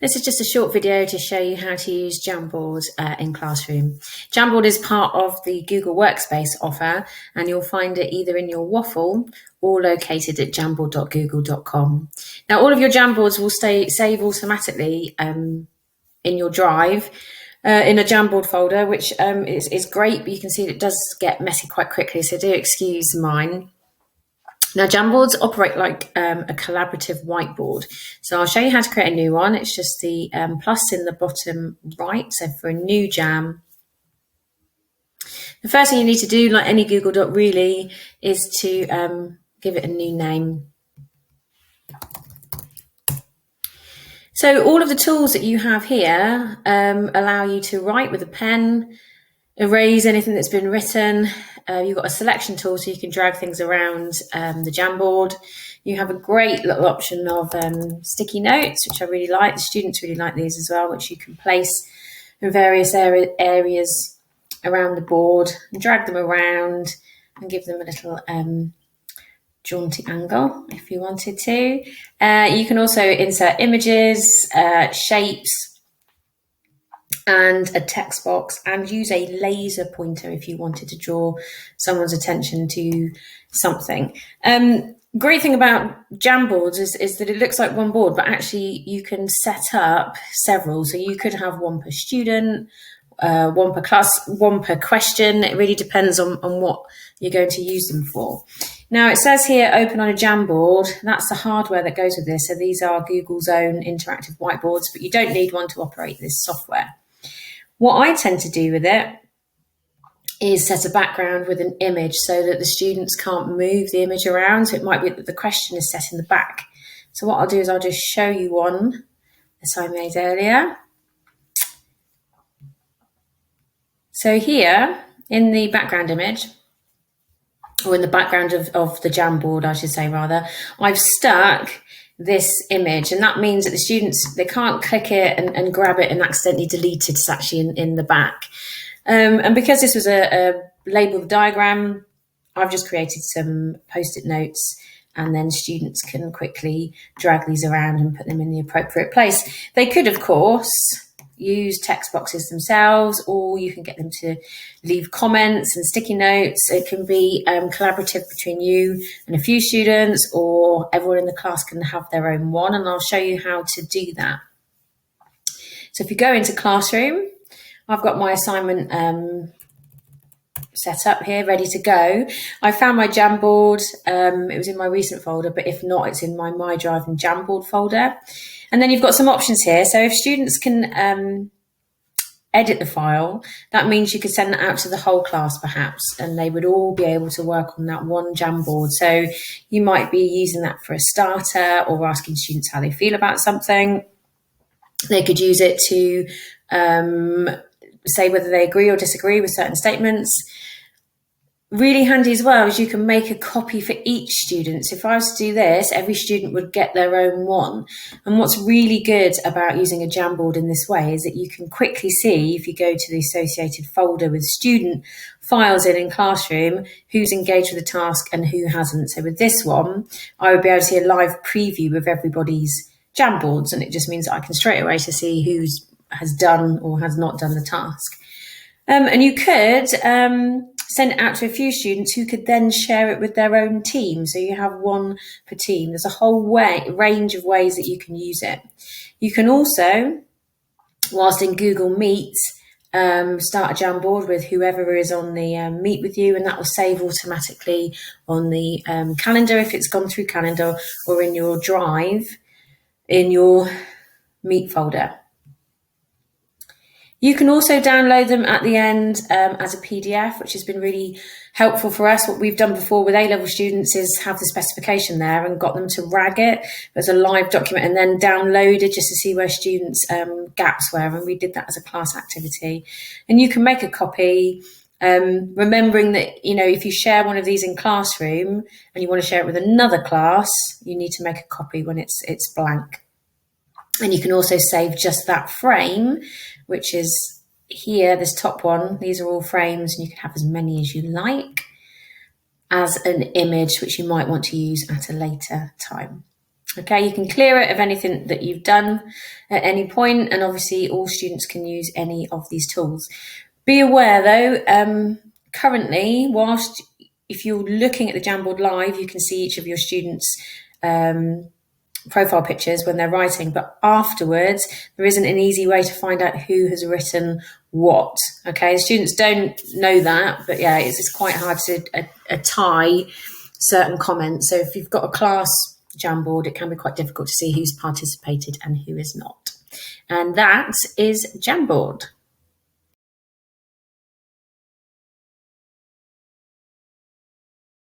This is just a short video to show you how to use Jamboard in Classroom. Jamboard is part of the Google Workspace offer, and you'll find it either in your waffle or located at jamboard.google.com. Now, all of your Jamboards will save automatically in your drive in a Jamboard folder, which is great, but you can see it does get messy quite quickly, so do excuse mine. Now, Jamboards operate like a collaborative whiteboard. So I'll show you how to create a new one. It's just the plus in the bottom right. So for a new Jam, the first thing you need to do, like any Google Doc really, is to give it a new name. So all of the tools that you have here allow you to write with a pen, erase anything that's been written. You've got a selection tool so you can drag things around the Jamboard. You have a great little option of sticky notes, which I really like. The students really like these as well, which you can place in various areas around the board and drag them around and give them a little jaunty angle if you wanted to. You can also insert images, shapes, and a text box, and use a laser pointer if you wanted to draw someone's attention to something. Great thing about Jamboards is that it looks like one board, but actually you can set up several. So you could have one per student, one per class, one per question. It really depends on what you're going to use them for. Now, it says here, open on a Jamboard. That's the hardware that goes with this. So these are Google's own interactive whiteboards, but you don't need one to operate this software. What I tend to do with it is set a background with an image so that the students can't move the image around. So it might be that the question is set in the back. So what I'll do is I'll just show you one that I made earlier. So here in the background image, or in the background of the Jamboard, I should say rather, I've stuck this image, and that means that the students, they can't click it and grab it and accidentally delete it. It's actually in the back. And because this was a labeled diagram, I've just created some post-it notes, and then students can quickly drag these around and put them in the appropriate place. They could, of course, use text boxes themselves, or you can get them to leave comments and sticky notes. It can be collaborative between you and a few students, or everyone in the class can have their own one, and I'll show you how to do that. So if you go into Classroom, I've got my assignment set up here, ready to go. I found my Jamboard. It was in my recent folder, but if not, it's in my My Drive and Jamboard folder. And then you've got some options here. So if students can edit the file, that means you could send that out to the whole class perhaps, and they would all be able to work on that one Jamboard. So you might be using that for a starter, or asking students how they feel about something. They could use it to say whether they agree or disagree with certain statements. Really handy as well is you can make a copy for each student. So if I was to do this, every student would get their own one. And what's really good about using a Jamboard in this way is that you can quickly see, if you go to the associated folder with student files in Classroom, who's engaged with the task and who hasn't. So with this one, I would be able to see a live preview of everybody's Jamboards, and it just means that I can straight away to see who's has done or has not done the task. And you could send it out to a few students who could then share it with their own team. So you have one per team. There's a whole range of ways that you can use it. You can also, whilst in Google Meet, start a Jamboard with whoever is on the Meet with you, and that will save automatically on the calendar if it's gone through calendar, or in your Drive in your Meet folder. You can also download them at the end as a PDF, which has been really helpful for us. What we've done before with A-level students is have the specification there and got them to rag it as a live document and then download it just to see where students' gaps were. And we did that as a class activity. And you can make a copy, remembering that, you know, if you share one of these in Classroom and you want to share it with another class, you need to make a copy when it's blank. And you can also save just that frame, which is here, this top one. These are all frames, and you can have as many as you like, as an image, which you might want to use at a later time. Okay, you can clear it of anything that you've done at any point, and obviously all students can use any of these tools. Be aware though, currently, whilst if you're looking at the Jamboard live, you can see each of your students' profile pictures when they're writing, but afterwards there isn't an easy way to find out who has written what. Okay, students don't know that, but yeah, it's quite hard to tie certain comments. So if you've got a class Jamboard, it can be quite difficult to see who's participated and who is not. And that is Jamboard.